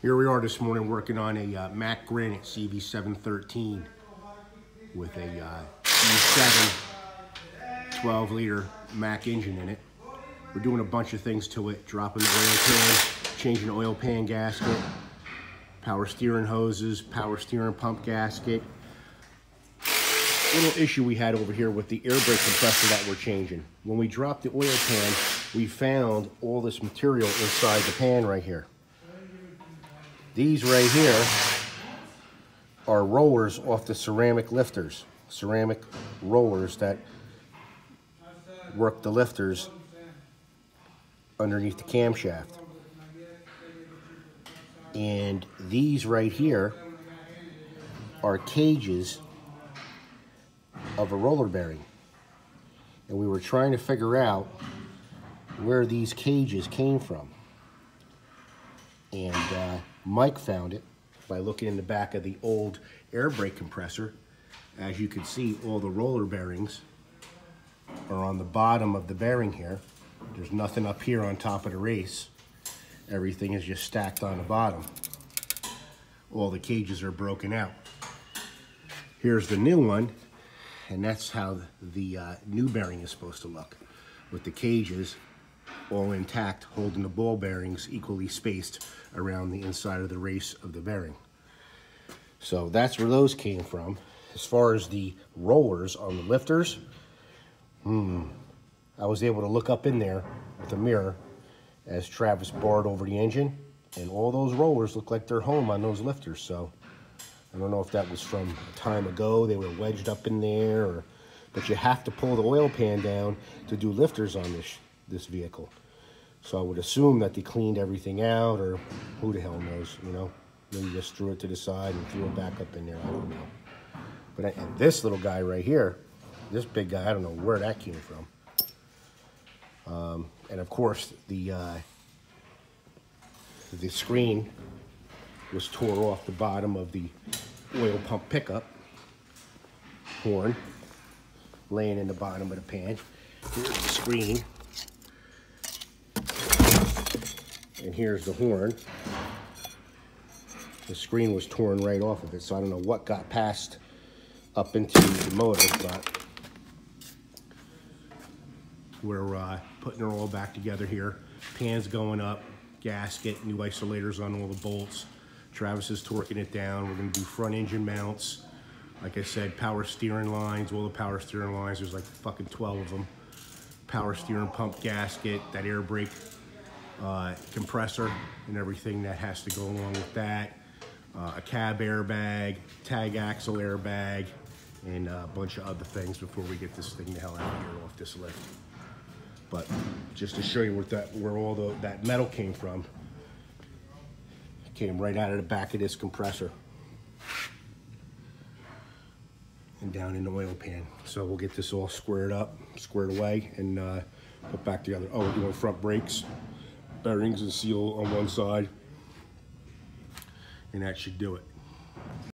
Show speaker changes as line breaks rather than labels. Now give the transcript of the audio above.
Here we are this morning working on a Mack CV713 with a C7 12-liter Mack engine in it. We're doing a bunch of things to it, dropping the oil pan, changing the oil pan gasket, power steering hoses, power steering pump gasket. Little issue we had over here with the air brake compressor that we're changing. When we dropped the oil pan, we found all this material inside the pan right here. These right here are rollers off the ceramic lifters, ceramic rollers that work the lifters underneath the camshaft. And these right here are cages of a roller bearing. And we were trying to figure out where these cages came from. And Mike found it by looking in the back of the old air brake compressor. As you can see, all the roller bearings are on the bottom of the bearing here. There's nothing up here on top of the race. Everything is just stacked on the bottom. All the cages are broken out. Here's the new one, and that's how the new bearing is supposed to look, with the cages all intact, holding the ball bearings equally spaced around the inside of the race of the bearing. So that's where those came from. As far as the rollers on the lifters, I was able to look up in there with a mirror as Travis barred over the engine, and all those rollers look like they're home on those lifters. So I don't know if that was from a time ago, they were wedged up in there, but you have to pull the oil pan down to do lifters on this vehicle. So I would assume that they cleaned everything out, or who the hell knows, you know? Maybe just threw it to the side and threw it back up in there, I don't know. But and this little guy right here, this big guy, I don't know where that came from. And of course, the screen was tore off the bottom of the oil pump pickup horn, laying in the bottom of the pan. Here's the screen, and here's the horn. The screen was torn right off of it, so I don't know what got passed up into the motor, but we're putting it all back together here. Pan's going up, gasket, new isolators on all the bolts. Travis is torquing it down. We're gonna do front engine mounts. Like I said, power steering lines, all the power steering lines, there's like fucking 12 of them. Power steering pump gasket, that air brake compressor and everything that has to go along with that. A cab airbag, tag axle airbag, and a bunch of other things before we get this thing the hell out of here off this lift. But just to show you where all that metal came from, it came right out of the back of this compressor and down in the oil pan. So we'll get this all squared away, and put back together. Oh, we're doing front brakes, bearings and seal on one side, and that should do it.